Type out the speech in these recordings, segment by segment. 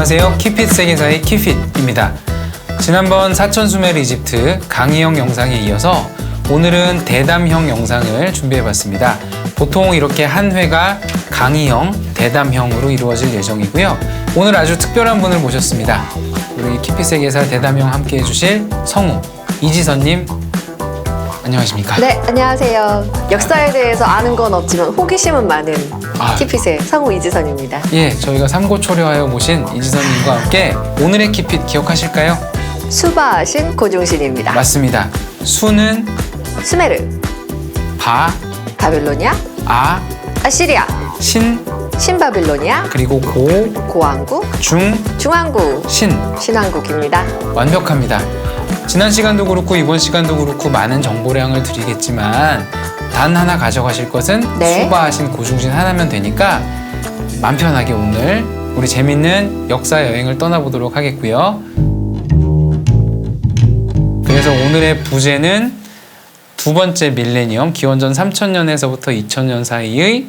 안녕하세요. 키핏 세계사의 키핏입니다. 지난번 사천 수메르 이집트 강의형 영상에 이어서 오늘은 대담형 영상을 준비해봤습니다. 보통 이렇게 한 회가 강의형, 대담형으로 이루어질 예정이고요. 오늘 아주 특별한 분을 모셨습니다. 우리 키핏 세계사 대담형 함께 해주실 성우 이지선님, 안녕하십니까? 네, 안녕하세요. 역사에 대해서 아는 건 없지만 호기심은 많은 키핏의 성우 이지선입니다. 예, 저희가 삼고초려하여 모신 이지선님과 함께 오늘의 키핏 기억하실까요? 수바신 고중신입니다. 맞습니다. 수는 수메르, 바빌로니아, 아시리아, 신바빌로니아, 그리고 고왕국, 중왕국, 신왕국입니다. 완벽합니다. 지난 시간도 그렇고 이번 시간도 그렇고 많은 정보량을 드리겠지만 단 하나 가져가실 것은 수바신 고중신 하나면 되니까 맘 편하게 오늘 우리 재밌는 역사 여행을 떠나보도록 하겠고요. 그래서 오늘의 부제는 두 번째 밀레니엄, 기원전 3000년에서부터 2000년 사이의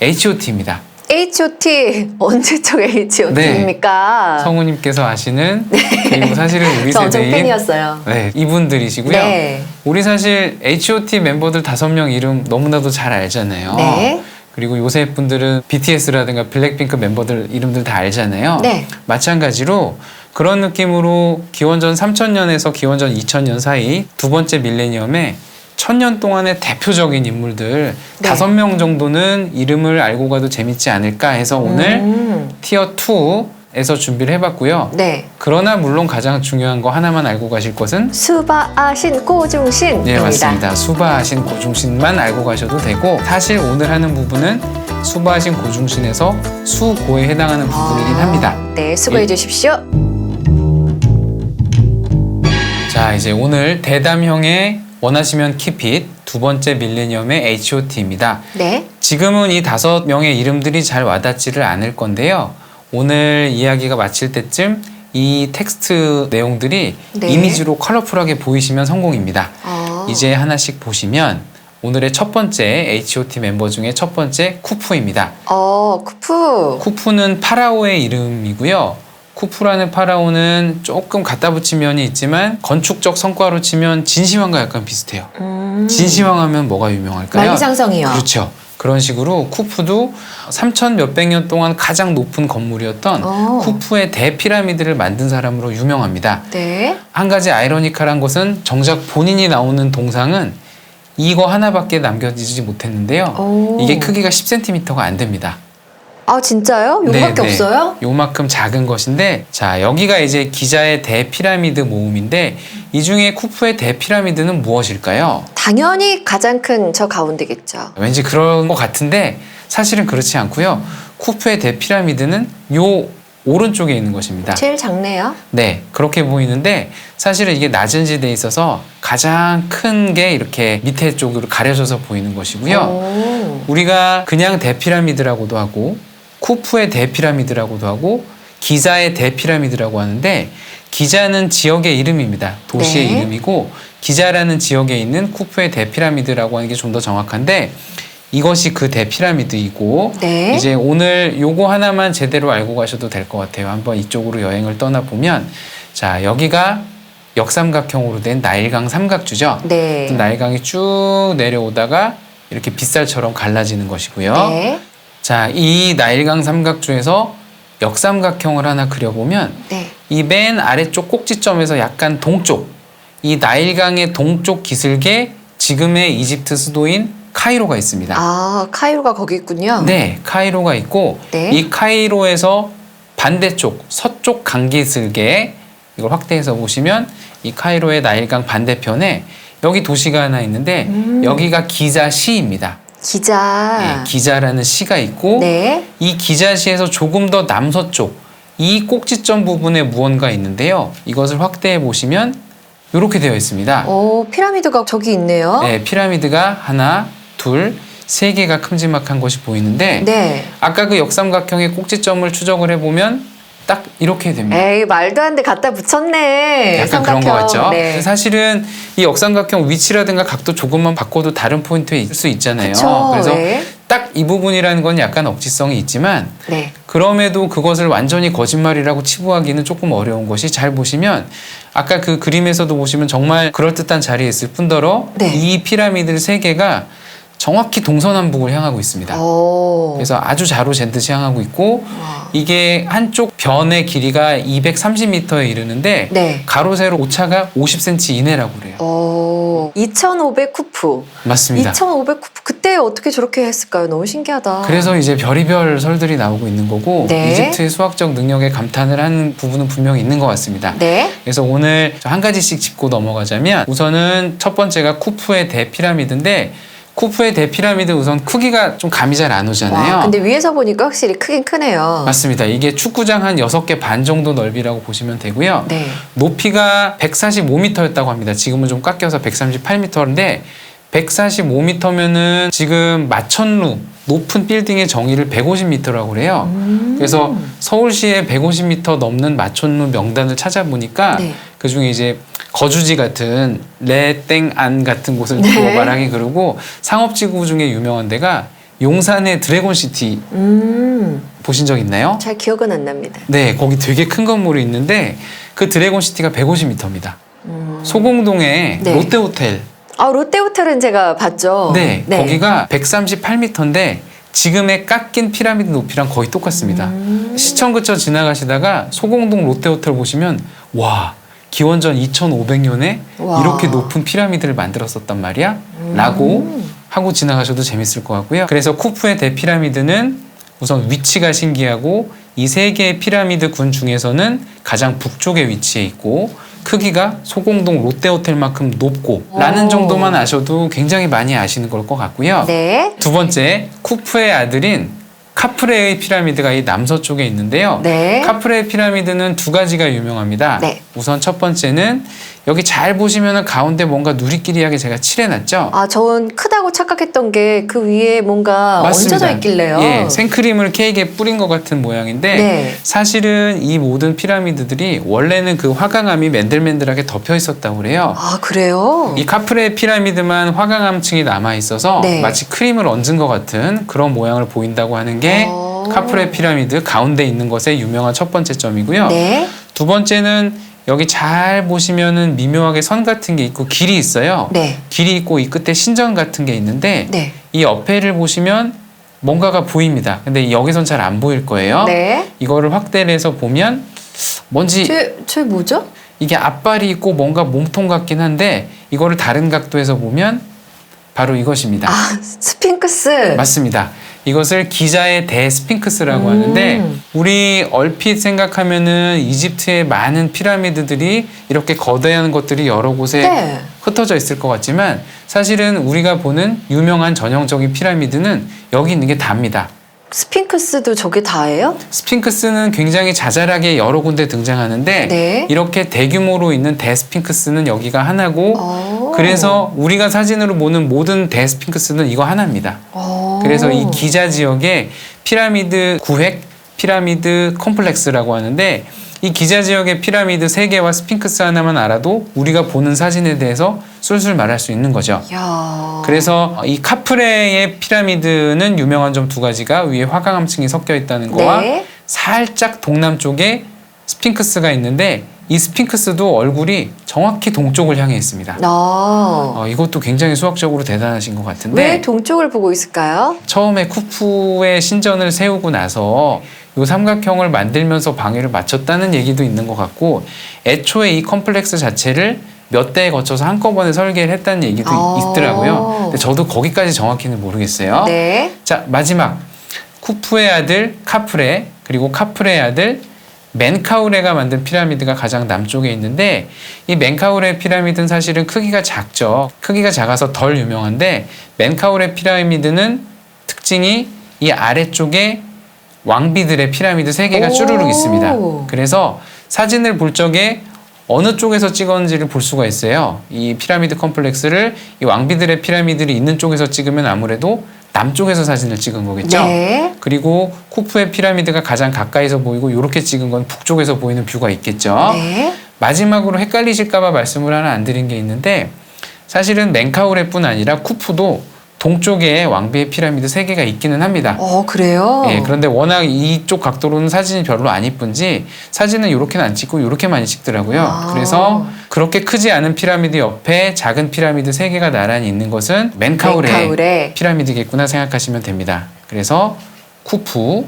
HOT입니다. HOT, 언제적 HOT입니까? 성우님께서 아시는, 그리고 사실은 우리 저 엄청 세대인 팬이었어요. 이분들이시고요. 네. 우리 사실 HOT 멤버들 5명 이름 너무나도 잘 알잖아요. 네. 그리고 요새 분들은 BTS라든가 블랙핑크 멤버들 이름들 다 알잖아요. 네. 마찬가지로 그런 느낌으로 기원전 3000년에서 기원전 2000년 사이 두 번째 밀레니엄에 1000년 동안의 대표적인 인물들 5명 정도는 이름을 알고 가도 재밌지 않을까 해서 오늘 티어 2에서 준비를 해봤고요. 네. 그러나 물론 가장 중요한 거 하나만 알고 가실 것은 수바신 고중신입니다. 네, 맞습니다. 수바신 고중신만 알고 가셔도 되고, 사실 오늘 하는 부분은 수바신 고중신에서 수고에 해당하는 부분이긴 합니다. 네, 수고해 주십시오. 자, 이제 오늘 대담형의 원하시면 키핏 두 번째 밀레니엄의 HOT입니다. 네. 지금은 이 5명의 이름들이 잘 와닿지를 않을 건데요. 오늘 이야기가 마칠 때쯤 이 텍스트 내용들이 이미지로 컬러풀하게 보이시면 성공입니다. 이제 하나씩 보시면 오늘의 첫 번째 HOT 멤버 중에 첫 번째 쿠푸입니다. 쿠푸. 쿠푸는 파라오의 이름이고요. 쿠푸라는 파라오는 조금 갖다 붙인 면이 있지만 건축적 성과로 치면 진시황과 약간 비슷해요. 진시황 하면 뭐가 유명할까요? 만리장성이요. 그렇죠. 그런 식으로 쿠푸도 3000 몇백 년 동안 가장 높은 건물이었던 쿠푸의 대피라미드를 만든 사람으로 유명합니다. 네. 한 가지 아이러니컬한 것은 정작 본인이 나오는 동상은 이거 하나밖에 남겨지지 못했는데요. 이게 크기가 10cm가 안 됩니다. 아, 진짜요? 요거밖에 없어요? 요만큼 작은 것인데, 자, 여기가 이제 기자의 대피라미드 모음인데 이 중에 쿠푸의 대피라미드는 무엇일까요? 당연히 가장 큰 저 가운데겠죠. 왠지 그런 것 같은데 사실은 그렇지 않고요. 쿠푸의 대피라미드는 요 오른쪽에 있는 것입니다. 제일 작네요. 네, 그렇게 보이는데 사실은 이게 낮은 지대에 있어서 가장 큰 게 이렇게 밑에 쪽으로 가려져서 보이는 것이고요. 우리가 그냥 대피라미드라고도 하고 쿠푸의 대피라미드라고도 하고 기자의 대피라미드라고 하는데, 기자는 지역의 이름입니다. 도시의 이름이고 기자라는 지역에 있는 쿠푸의 대피라미드라고 하는 게 좀 더 정확한데, 이것이 그 대피라미드이고 이제 오늘 요거 하나만 제대로 알고 가셔도 될 것 같아요. 한번 이쪽으로 여행을 떠나보면, 자, 여기가 역삼각형으로 된 나일강 삼각주죠. 나일강이 쭉 내려오다가 이렇게 빗살처럼 갈라지는 것이고요. 자, 이 나일강 삼각주에서 역삼각형을 하나 그려보면 이 맨 아래쪽 꼭지점에서 약간 동쪽, 이 나일강의 동쪽 기슭에 지금의 이집트 수도인 카이로가 있습니다. 아, 카이로가 거기 있군요. 네, 카이로가 있고 이 카이로에서 반대쪽 서쪽 강기슭에 이걸 확대해서 보시면 이 카이로의 나일강 반대편에 여기 도시가 하나 있는데 여기가 기자시입니다. 기자. 기자라는 시가 있고 이 기자시에서 조금 더 남서쪽 이 꼭지점 부분에 무언가 있는데요. 이것을 확대해 보시면 이렇게 되어 있습니다. 피라미드가 저기 있네요. 네, 피라미드가 하나, 둘, 3개가 큼지막한 것이 보이는데 아까 그 역삼각형의 꼭지점을 추적을 해보면 딱 이렇게 됩니다. 에이, 말도 안 돼. 갖다 붙였네. 약간 삼각형. 그런 거 같죠? 네. 사실은 이 역삼각형 위치라든가 각도 조금만 바꿔도 다른 포인트에 있을 수 있잖아요. 그쵸, 그래서 네. 딱 이 부분이라는 건 약간 억지성이 있지만 네. 그럼에도 그것을 완전히 거짓말이라고 치부하기는 조금 어려운 것이, 잘 보시면 아까 그 그림에서도 보시면 정말 그럴듯한 자리에 있을 뿐더러 네. 이 피라미드 3개가 정확히 동서남북을 향하고 있습니다. 그래서 아주 자로 잰 듯이 향하고 있고, 이게 한쪽 변의 길이가 230m에 이르는데 네. 가로 세로 오차가 50cm 이내라고 그래요. 2500 쿠프. 맞습니다. 2500 쿠프. 그때 어떻게 저렇게 했을까요? 너무 신기하다. 그래서 이제 별의별 설들이 나오고 있는 거고, 네. 이집트의 수학적 능력에 감탄을 한 부분은 분명히 있는 것 같습니다. 네. 그래서 오늘 한 가지씩 짚고 넘어가자면, 우선은 첫 번째가 쿠프의 대피라미드인데, 쿠프의 대피라미드 우선 크기가 좀 감이 잘 안 오잖아요. 와, 근데 위에서 보니까 확실히 크긴 크네요. 맞습니다. 이게 축구장 한 6개 반 정도 넓이라고 보시면 되고요. 네. 높이가 145m였다고 합니다. 지금은 좀 깎여서 138m인데, 145m면은 지금 마천루 높은 빌딩의 정의를 150m라고 그래요. 그래서 서울시에 150m 넘는 마천루 명단을 찾아보니까 네. 그중에 이제 거주지 같은 레땡안 같은 곳을 네. 두고 말하기 그러고, 상업지구 중에 유명한 데가 용산의 드래곤시티 보신 적 있나요? 잘 기억은 안 납니다. 네, 거기 되게 큰 건물이 있는데 그 드래곤시티가 150m입니다. 소공동에 네. 롯데호텔. 롯데호텔은 제가 봤죠. 네, 거기가 138m인데 지금의 깎인 피라미드 높이랑 거의 똑같습니다. 시청 그쳐 지나가시다가 소공동 롯데호텔 보시면, 와, 기원전 2500년에 와. 이렇게 높은 피라미드를 만들었었단 말이야? 라고 하고 지나가셔도 재밌을 것 같고요. 그래서 쿠프의 대피라미드는 우선 위치가 신기하고, 이 3개의 피라미드 군 중에서는 가장 북쪽에 위치해 있고, 크기가 소공동 롯데호텔만큼 높고 라는 정도만 아셔도 굉장히 많이 아시는 걸 것 같고요. 네. 두 번째, 쿠프의 아들인 카프레의 피라미드가 이 남서쪽에 있는데요. 네. 카프레의 피라미드는 2가지가 유명합니다. 네. 우선 첫 번째는 여기 잘 보시면 가운데 뭔가 누리끼리하게 제가 칠해놨죠. 전 크다고 착각했던 게 그 위에 뭔가 얹어져 있길래요. 예, 생크림을 케이크에 뿌린 것 같은 모양인데, 네. 사실은 이 모든 피라미드들이 원래는 그 화강암이 맨들맨들하게 덮여 있었다고 그래요. 그래요? 이 카프레 피라미드만 화강암층이 남아 있어서 네. 마치 크림을 얹은 것 같은 그런 모양을 보인다고 하는 게 카프레 피라미드 가운데 있는 것의 유명한 첫 번째 점이고요. 네. 두 번째는 여기 잘 보시면은 미묘하게 선 같은 게 있고 길이 있어요. 네. 길이 있고 이 끝에 신전 같은 게 있는데, 네. 이 옆에를 보시면 뭔가가 보입니다. 근데 여기선 잘 안 보일 거예요. 네. 이거를 확대를 해서 보면 뭔지, 저 뭐죠? 이게 앞발이 있고 뭔가 몸통 같긴 한데, 이거를 다른 각도에서 보면 바로 이것입니다. 스핑크스. 맞습니다. 이것을 기자의 대스핑크스라고 하는데, 우리 얼핏 생각하면은 이집트의 많은 피라미드들이 이렇게 거대한 것들이 여러 곳에 네. 흩어져 있을 것 같지만, 사실은 우리가 보는 유명한 전형적인 피라미드는 여기 있는 게 다입니다. 스핑크스도 저게 다예요? 스핑크스는 굉장히 자잘하게 여러 군데 등장하는데, 네. 이렇게 대규모로 있는 대스핑크스는 여기가 하나고, 그래서 우리가 사진으로 보는 모든 대스핑크스는 이거 하나입니다. 그래서 이 기자 지역에 피라미드 구획, 피라미드 컴플렉스라고 하는데, 이 기자 지역의 피라미드 3개와 스핑크스 하나만 알아도 우리가 보는 사진에 대해서 술술 말할 수 있는 거죠. 야. 그래서 이 카프레의 피라미드는 유명한 점 2가지가 위에 화강암층이 섞여 있다는 거와, 네. 살짝 동남쪽에 스핑크스가 있는데, 이 스핑크스도 얼굴이 정확히 동쪽을 향해 있습니다. 이것도 굉장히 수학적으로 대단하신 것 같은데, 왜 동쪽을 보고 있을까요? 처음에 쿠프의 신전을 세우고 나서 이 삼각형을 만들면서 방해를 맞췄다는 얘기도 있는 것 같고, 애초에 이 컴플렉스 자체를 몇 대에 거쳐서 한꺼번에 설계를 했다는 얘기도 있더라고요. 근데 저도 거기까지 정확히는 모르겠어요. 네. 자, 마지막, 쿠프의 아들 카프레, 그리고 카프레의 아들 멘카우레가 만든 피라미드가 가장 남쪽에 있는데, 이 멘카우레 피라미드는 사실은 크기가 작죠. 크기가 작아서 덜 유명한데, 멘카우레 피라미드는 특징이 이 아래쪽에 왕비들의 피라미드 3개가 쭈루룩 있습니다. 그래서 사진을 볼 적에 어느 쪽에서 찍었는지를 볼 수가 있어요. 이 피라미드 컴플렉스를 이 왕비들의 피라미드를 있는 쪽에서 찍으면 아무래도 남쪽에서 사진을 찍은 거겠죠. 네. 그리고 쿠프의 피라미드가 가장 가까이서 보이고 이렇게 찍은 건 북쪽에서 보이는 뷰가 있겠죠. 네. 마지막으로 헷갈리실까 봐 말씀을 하나 안 드린 게 있는데, 사실은 멘카우레뿐 아니라 쿠프도 동쪽에 왕비의 피라미드 3개가 있기는 합니다. 그래요? 예, 그런데 워낙 이쪽 각도로는 사진이 별로 안 이쁜지 사진은 이렇게는 안 찍고 이렇게 많이 찍더라고요. 그래서 그렇게 크지 않은 피라미드 옆에 작은 피라미드 3개가 나란히 있는 것은 멘카우레 피라미드겠구나 생각하시면 됩니다. 그래서 쿠프,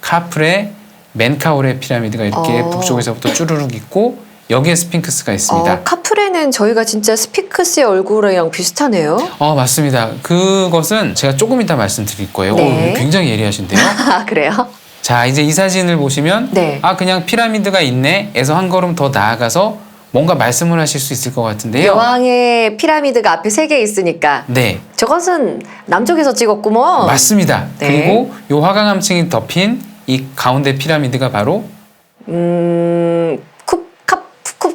카프레, 멘카우레 피라미드가 이렇게 북쪽에서부터 쭈루룩 있고 여기에 스핑크스가 있습니다. 카프레는 저희가 진짜 스핑크스의 얼굴이랑 비슷하네요. 맞습니다. 그것은 제가 조금 이따 말씀드릴 거예요. 네. 굉장히 예리하신데요. 그래요? 자, 이제 이 사진을 보시면 네. 그냥 피라미드가 있네 에서 한 걸음 더 나아가서 뭔가 말씀을 하실 수 있을 것 같은데요. 여왕의 피라미드가 앞에 3개 있으니까 네. 저것은 남쪽에서 찍었구먼. 맞습니다. 네. 그리고 요 화강암층이 덮인 이 가운데 피라미드가 바로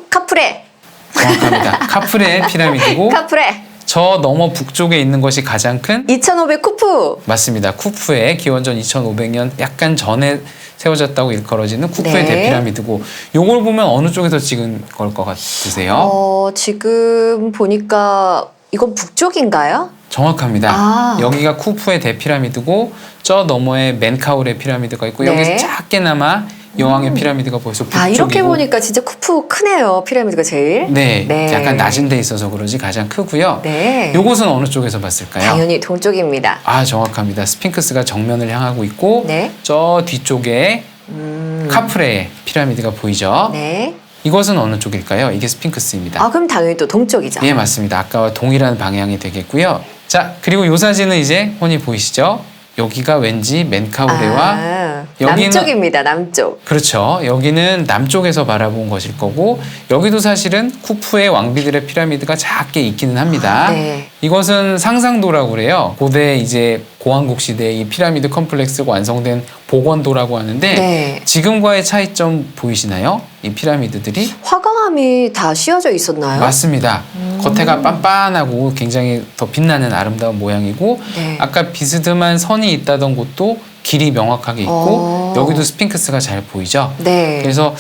카프레. 정확합니다. 카프레 피라미드고 카프레. 저 너머 북쪽에 있는 것이 가장 큰 2500 쿠프. 맞습니다. 쿠프의 기원전 2500년 약간 전에 세워졌다고 일컬어지는 쿠프의 네. 대피라미드고 요걸 보면 어느 쪽에서 찍은 걸 것 같으세요? 지금 보니까 이건 북쪽인가요? 정확합니다. 여기가 쿠프의 대피라미드고 저 너머에 멘카우레 피라미드가 있고 네. 여기서 작게나마 여왕의 피라미드가 보여서 북쪽이고 이렇게 보니까 진짜 쿠프 크네요. 피라미드가 제일. 네, 약간 낮은 데 있어서 그런지 가장 크고요. 네. 요것은 어느 쪽에서 봤을까요? 당연히 동쪽입니다. 정확합니다. 스핑크스가 정면을 향하고 있고 네. 저 뒤쪽에 카프레의 피라미드가 보이죠? 네. 이것은 어느 쪽일까요? 이게 스핑크스입니다. 그럼 당연히 또 동쪽이죠. 예, 맞습니다. 아까와 동일한 방향이 되겠고요. 자, 그리고 이 사진은 이제 훤히 보이시죠? 여기가 왠지 멘카우레와 여기는 남쪽입니다. 남쪽. 그렇죠. 여기는 남쪽에서 바라본 것일 거고 여기도 사실은 쿠프의 왕비들의 피라미드가 작게 있기는 합니다. 네. 이것은 상상도라고 그래요. 고대 이제 고왕국 시대에 이 피라미드 컴플렉스가 완성된 복원도라고 하는데 네. 지금과의 차이점 보이시나요? 이 피라미드들이 화강암이 다 씌워져 있었나요? 맞습니다. 겉에가 빤빤하고 굉장히 더 빛나는 아름다운 모양이고 네. 아까 비스듬한 선이 있다던 곳도 길이 명확하게 있고 여기도 스핑크스가 잘 보이죠. 네. 그래서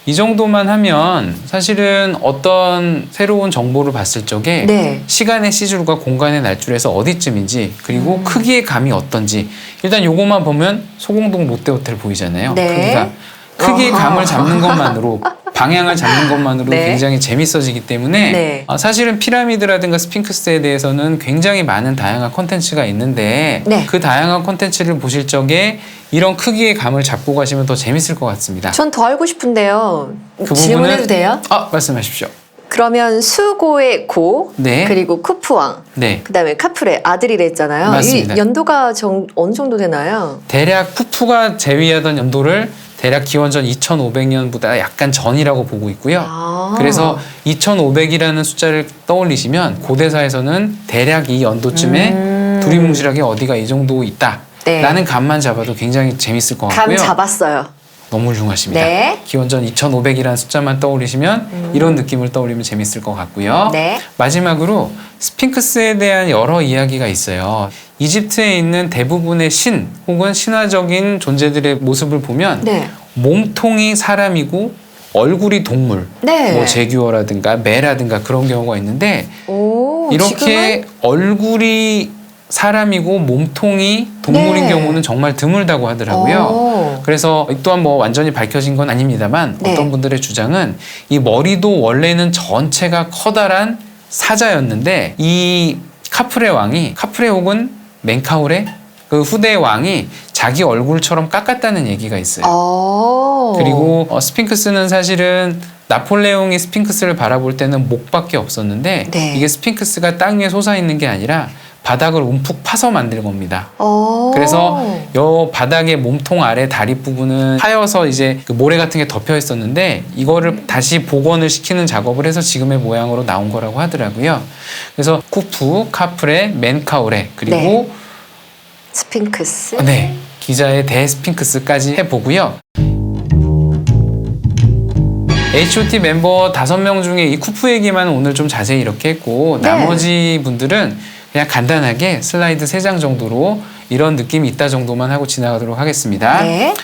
이 정도만 하면 사실은 어떤 새로운 정보를 봤을 적에 네. 시간의 시줄과 공간의 날줄에서 어디쯤인지 그리고 크기의 감이 어떤지 일단 요것만 보면 소공동 롯데호텔 보이잖아요. 네. 크기의 감을 잡는 것만으로 방향을 잡는 것만으로 네. 굉장히 재밌어지기 때문에 네. 사실은 피라미드라든가 스핑크스에 대해서는 굉장히 많은 다양한 콘텐츠가 있는데 네. 그 다양한 콘텐츠를 보실 적에 이런 크기의 감을 잡고 가시면 더 재밌을 것 같습니다. 전 더 알고 싶은데요. 그 질문해도 돼요? 말씀하십시오. 그러면 수고의 고, 네. 그리고 쿠프왕, 네. 그다음에 카프레 아들이라 했잖아요. 맞습니다. 이 연도가 어느 정도 되나요? 대략 쿠프가 제위하던 연도를 대략 기원전 2500년보다 약간 전이라고 보고 있고요. 그래서 2500이라는 숫자를 떠올리시면 고대사에서는 대략 이 연도쯤에 두리뭉실하게 어디가 이 정도 있다. 네. 라는 감만 잡아도 굉장히 재밌을 것 같고요. 감 잡았어요. 너무 훌륭하십니다. 네. 기원전 2500이라는 숫자만 떠올리시면 이런 느낌을 떠올리면 재밌을 것 같고요. 네. 마지막으로 스핑크스에 대한 여러 이야기가 있어요. 이집트에 있는 대부분의 신 혹은 신화적인 존재들의 모습을 보면 네. 몸통이 사람이고 얼굴이 동물, 네. 뭐 제규어라든가 매라든가 그런 경우가 있는데 이렇게 지금은? 얼굴이 사람이고 몸통이 동물인 네. 경우는 정말 드물다고 하더라고요. 그래서 또한 뭐 완전히 밝혀진 건 아닙니다만 네. 어떤 분들의 주장은 이 머리도 원래는 전체가 커다란 사자였는데 이 카프레 왕이 카프레 혹은 멘카우레 그 후대 왕이 자기 얼굴처럼 깎았다는 얘기가 있어요. 그리고 스핑크스는 사실은 나폴레옹이 스핑크스를 바라볼 때는 목밖에 없었는데 네. 이게 스핑크스가 땅 위에 솟아 있는 게 아니라 바닥을 움푹 파서 만든 겁니다. 그래서 요 바닥의 몸통 아래 다리 부분은 하여서 이제 그 모래 같은 게 덮여 있었는데 이거를 다시 복원을 시키는 작업을 해서 지금의 모양으로 나온 거라고 하더라고요. 그래서 쿠프, 카프레, 멘카우레 그리고 네. 스핑크스. 네, 기자의 대스핑크스까지 해보고요. H.O.T 멤버 5명 중에 이 쿠프 얘기만 오늘 좀 자세히 이렇게 했고 네. 나머지 분들은 그냥 간단하게 슬라이드 3장 정도로 이런 느낌이 있다 정도만 하고 지나가도록 하겠습니다. 네.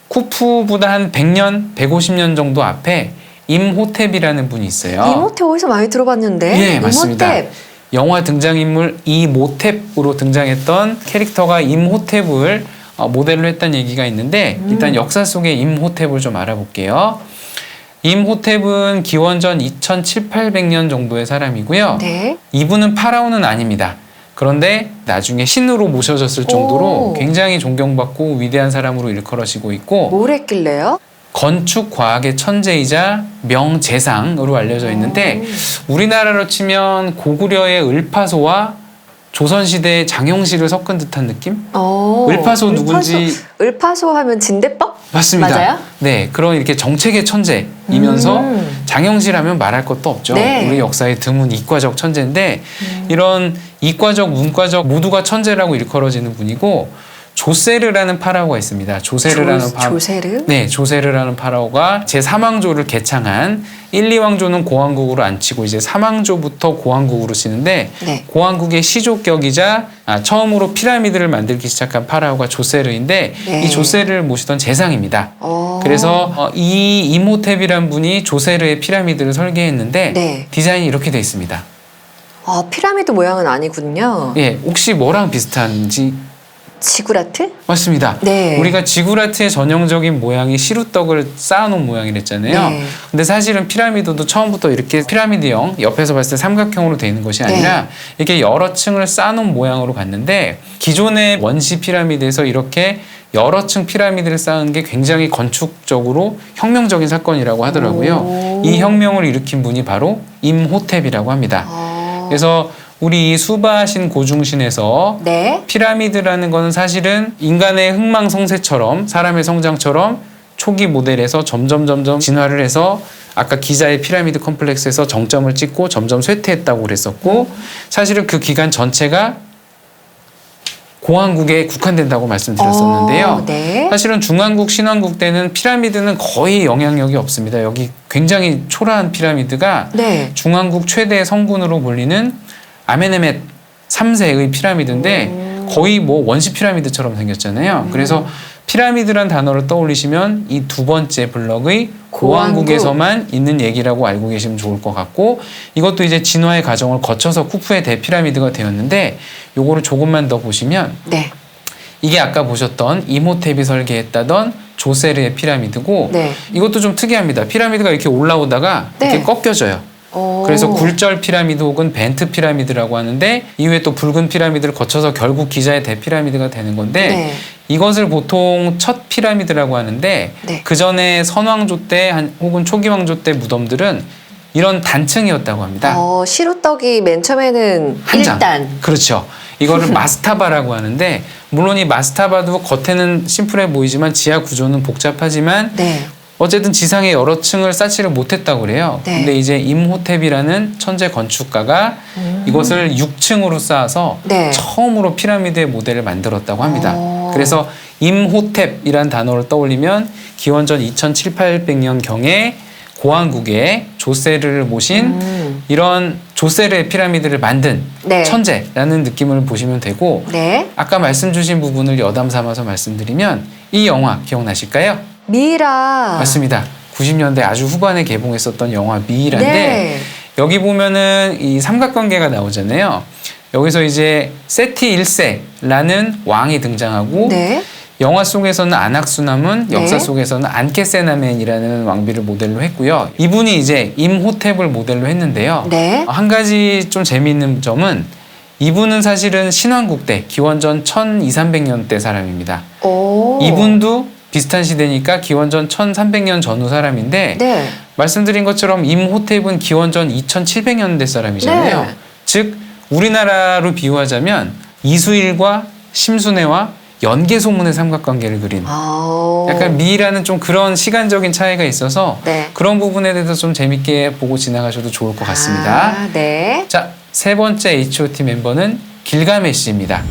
쿠프보다 한 100년, 150년 정도 앞에 임호텝이라는 분이 있어요. 임호텝 어디서 많이 들어봤는데? 예, 맞습니다. 임호텝. 영화 등장인물 이모탭으로 등장했던 캐릭터가 임호탭을 모델로 했다는 얘기가 있는데 일단 역사 속의 임호탭을 좀 알아볼게요. 임호탭은 기원전 2700~800년 정도의 사람이고요. 네. 이분은 파라오는 아닙니다. 그런데 나중에 신으로 모셔졌을 정도로 오. 굉장히 존경받고 위대한 사람으로 일컬어지고 있고 뭘 했길래요? 건축 과학의 천재이자 명재상으로 알려져 있는데 우리나라로 치면 고구려의 을파소와 조선시대의 장영실을 섞은 듯한 느낌? 을파소 누군지 을파소 하면 진대법? 맞습니다. 맞아요? 네, 그런 이렇게 정책의 천재이면서 장영실 하면 말할 것도 없죠. 네. 우리 역사의 드문 이과적 천재인데 이런 이과적, 문과적 모두가 천재라고 일컬어지는 분이고 조세르라는 파라오가 있습니다. 조세르? 네, 조세르라는 파라오가 제3왕조를 개창한 1, 2왕조는 고왕국으로 안 치고 이제 3왕조부터 고왕국으로 치는데 네. 고왕국의 시조격이자 처음으로 피라미드를 만들기 시작한 파라오가 조세르인데 네. 이 조세르를 모시던 재상입니다. 그래서 이 임호탭이란 분이 조세르의 피라미드를 설계했는데 네. 디자인이 이렇게 돼 있습니다. 피라미드 모양은 아니군요. 예, 혹시 뭐랑 비슷한지 지구라트? 맞습니다. 네. 우리가 지구라트의 전형적인 모양이 시루떡을 쌓아놓은 모양이랬잖아요. 네. 근데 사실은 피라미드도 처음부터 이렇게 피라미드형, 옆에서 봤을 때 삼각형으로 되어 있는 것이 아니라 이렇게 여러 층을 쌓아놓은 모양으로 갔는데 기존의 원시 피라미드에서 이렇게 여러 층 피라미드를 쌓은 게 굉장히 건축적으로 혁명적인 사건이라고 하더라고요. 이 혁명을 일으킨 분이 바로 임호탭이라고 합니다. 그래서 우리 이 수바신 고중신에서 네. 피라미드라는 것은 사실은 인간의 흥망성쇠처럼 사람의 성장처럼 초기 모델에서 점점 진화를 해서 아까 기자의 피라미드 컴플렉스에서 정점을 찍고 점점 쇠퇴했다고 그랬었고 사실은 그 기간 전체가 고왕국에 국한된다고 말씀드렸었는데요. 네. 사실은 중왕국, 신왕국 때는 피라미드는 거의 영향력이 없습니다. 여기 굉장히 초라한 피라미드가 네. 중왕국 최대 성군으로 불리는 아멘에멧 3세의 피라미드인데 거의 뭐 원시 피라미드처럼 생겼잖아요. 그래서 피라미드란 단어를 떠올리시면 이 두 번째 블럭의 고왕국에서만 있는 얘기라고 알고 계시면 좋을 것 같고 이것도 이제 진화의 과정을 거쳐서 쿠프의 대피라미드가 되었는데 요거를 조금만 더 보시면 네. 이게 아까 보셨던 임호탭이 설계했다던 조세르의 피라미드고 네. 이것도 좀 특이합니다. 피라미드가 이렇게 올라오다가 이렇게 꺾여져요. 그래서 굴절 피라미드 혹은 벤트 피라미드라고 하는데 이후에 또 붉은 피라미드를 거쳐서 결국 기자의 대피라미드가 되는 건데 네. 이것을 보통 첫 피라미드라고 하는데 네. 그 전에 선왕조 때 혹은 초기 왕조 때 무덤들은 이런 단층이었다고 합니다. 시루떡이 맨 처음에는 한 장. 1단. 그렇죠. 이거를 마스타바라고 하는데 물론 이 마스타바도 겉에는 심플해 보이지만 지하 구조는 복잡하지만 네. 어쨌든 지상에 여러 층을 쌓지를 못했다고 그래요. 네. 근데 이제 임호탭이라는 천재 건축가가 이것을 6층으로 쌓아서 네. 처음으로 피라미드의 모델을 만들었다고 합니다. 그래서 임호탭이란 단어를 떠올리면 기원전 2700~800년경에 고왕국에 조세르를 모신 이런 조세르의 피라미드를 만든 네. 천재라는 느낌을 보시면 되고 네. 아까 말씀 주신 부분을 여담 삼아서 말씀드리면 이 영화 기억나실까요? 미이라. 맞습니다. 90년대 아주 후반에 개봉했었던 영화 미이라인데 네. 여기 보면은 이 삼각관계가 나오잖아요. 여기서 이제 세티 1세라는 왕이 등장하고 네. 영화 속에서는 아낙수나문, 역사 네. 속에서는 안케세나멘이라는 왕비를 모델로 했고요. 이분이 이제 임호탭을 모델로 했는데요. 네. 한 가지 좀 재미있는 점은 이분은 사실은 신왕국 때 기원전 1200~300년대 사람입니다. 이분도 비슷한 시대니까 기원전 1300년 전후 사람인데 네. 말씀드린 것처럼 임호탭은 기원전 2700년대 사람이잖아요. 네. 즉 우리나라로 비유하자면 이수일과 심순애와 연개소문의 삼각관계를 그린 약간 미이라는 좀 그런 시간적인 차이가 있어서 네. 그런 부분에 대해서 좀 재밌게 보고 지나가셔도 좋을 것 같습니다. 네. 자, 세 번째 H.O.T 멤버는 길가메시입니다.